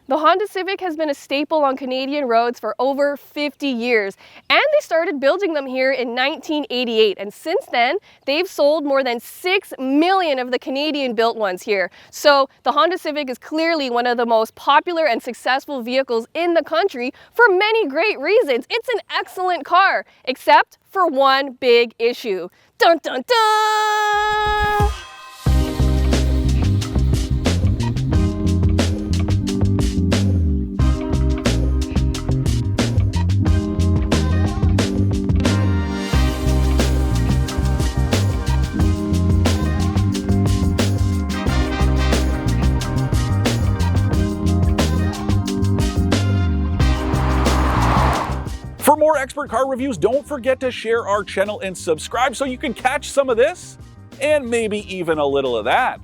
The Honda Civic has been a staple on Canadian roads for over 50 years, and they started building them here in 1988, and since then, they've sold more than 6 million of the Canadian-built ones here. So the Honda Civic is clearly one of the most popular and successful vehicles in the country for many great reasons. It's an excellent car, except for one big issue. Dun dun dun! For more expert car reviews, don't forget to share our channel and subscribe so you can catch some of this and maybe even a little of that.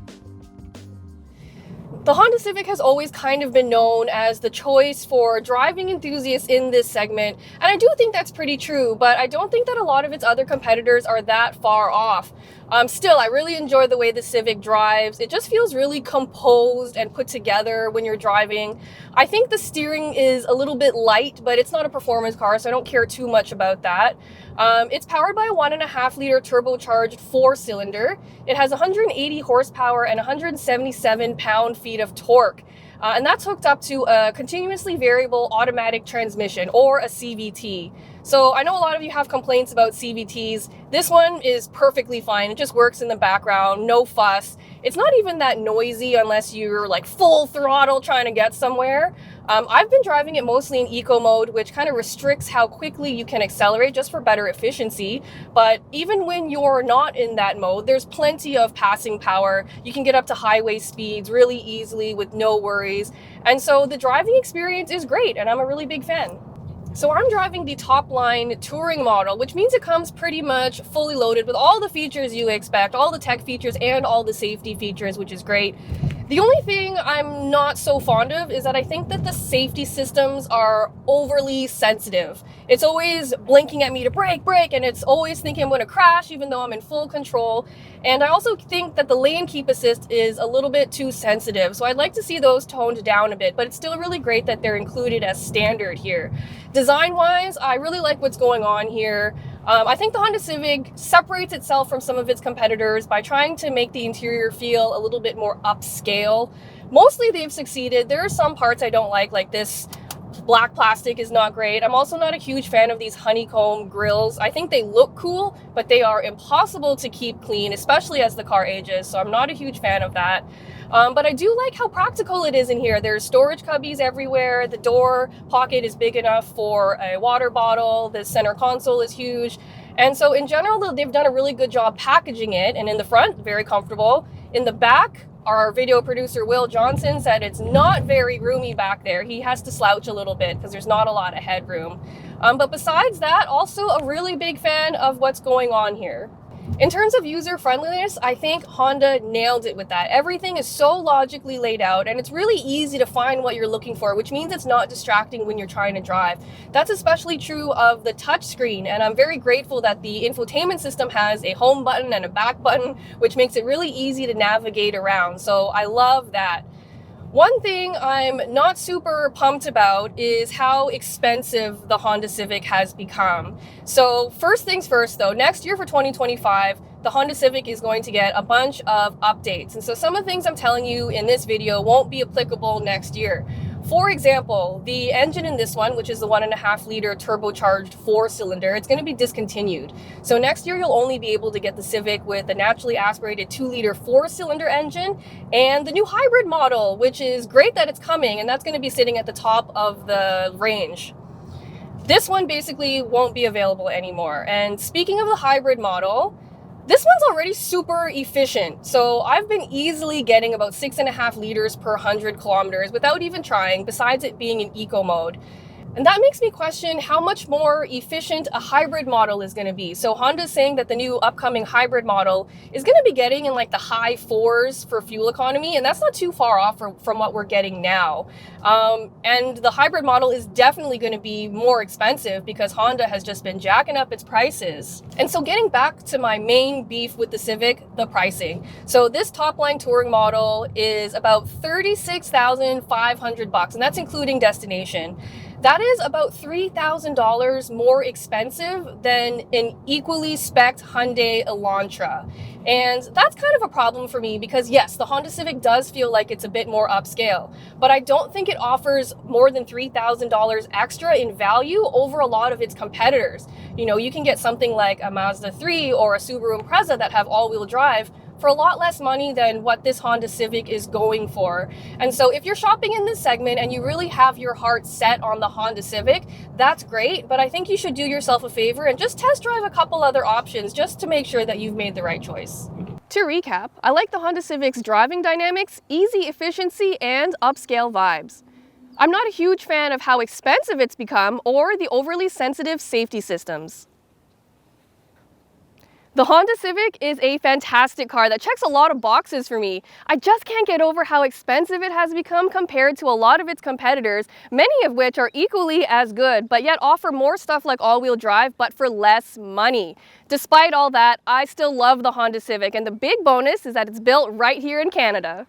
The Honda Civic has always kind of been known as the choice for driving enthusiasts in this segment, and I do think that's pretty true, but I don't think that a lot of its other competitors are that far off. Still, I really enjoy the way the Civic drives. It just feels really composed and put together when you're driving. I think the steering is a little bit light, but it's not a performance car, so I don't care too much about that. It's powered by a 1.5-liter turbocharged 4-cylinder. It has 180 horsepower and 177 pound-feet of torque. And that's hooked up to a continuously variable automatic transmission, or a CVT. So I know a lot of you have complaints about CVTs. This one is perfectly fine. It just works in the background, no fuss. It's not even that noisy unless you're like full throttle trying to get somewhere. I've been driving it mostly in eco mode, which kind of restricts how quickly you can accelerate just for better efficiency. But even when you're not in that mode, there's plenty of passing power. You can get up to highway speeds really easily with no worries. And so the driving experience is great, and I'm a really big fan. So I'm driving the top line touring model, which means it comes pretty much fully loaded with all the features you expect, all the tech features and all the safety features, which is great. The only thing I'm not so fond of is that I think that the safety systems are overly sensitive. It's always blinking at me to brake, and it's always thinking I'm going to crash even though I'm in full control. And I also think that the lane keep assist is a little bit too sensitive. So I'd like to see those toned down a bit, but it's still really great that they're included as standard here. Design-wise, I really like what's going on here. I think the Honda Civic separates itself from some of its competitors by trying to make the interior feel a little bit more upscale. Mostly they've succeeded. There are some parts I don't like this black plastic is not great. I'm also not a huge fan of these honeycomb grills. I think they look cool, but they are impossible to keep clean, especially as the car ages, so I'm not a huge fan of that. But I do like how practical it is in here. There's storage cubbies everywhere. The door pocket is big enough for a water bottle. The center console is huge. And so in general, they've done a really good job packaging it. And in the front, very comfortable. In the back, our video producer, Will Johnson, said it's not very roomy back there. He has to slouch a little bit because there's not a lot of headroom. But besides that, also a really big fan of what's going on here. In terms of user-friendliness, I think Honda nailed it with that. Everything is so logically laid out, and it's really easy to find what you're looking for, which means it's not distracting when you're trying to drive. That's especially true of the touchscreen, and I'm very grateful that the infotainment system has a home button and a back button, which makes it really easy to navigate around. So I love that. One thing I'm not super pumped about is how expensive the Honda Civic has become. So first things first though, next year for 2025, the Honda Civic is going to get a bunch of updates. And so some of the things I'm telling you in this video won't be applicable next year. For example, the engine in this one, which is the 1.5-liter turbocharged 4-cylinder, it's going to be discontinued. So next year, you'll only be able to get the Civic with a naturally aspirated 2-liter 4-cylinder engine and the new hybrid model, which is great that it's coming, and that's going to be sitting at the top of the range. This one basically won't be available anymore. And speaking of the hybrid model, this one's already super efficient. So I've been easily getting about 6.5 liters per 100 kilometers without even trying, besides it being in eco mode. And that makes me question how much more efficient a hybrid model is going to be. So Honda's saying that the new upcoming hybrid model is going to be getting in like the high 4s for fuel economy, and that's not too far off from what we're getting now. And the hybrid model is definitely going to be more expensive because Honda has just been jacking up its prices. And so getting back to my main beef with the Civic, the pricing. So this top line touring model is about $36,500, and that's including destination. That is about $3,000 more expensive than an equally spec'd Hyundai Elantra. And that's kind of a problem for me because yes, the Honda Civic does feel like it's a bit more upscale, but I don't think it offers more than $3,000 extra in value over a lot of its competitors. You know, you can get something like a Mazda 3 or a Subaru Impreza that have all-wheel drive for a lot less money than what this Honda Civic is going for. And so if you're shopping in this segment and you really have your heart set on the Honda Civic, that's great, but I think you should do yourself a favor and just test drive a couple other options just to make sure that you've made the right choice. To recap, I like the Honda Civic's driving dynamics, easy efficiency, and upscale vibes. I'm not a huge fan of how expensive it's become or the overly sensitive safety systems. The Honda Civic is a fantastic car that checks a lot of boxes for me. I just can't get over how expensive it has become compared to a lot of its competitors, many of which are equally as good, but yet offer more stuff like all-wheel drive, but for less money. Despite all that, I still love the Honda Civic, and the big bonus is that it's built right here in Canada.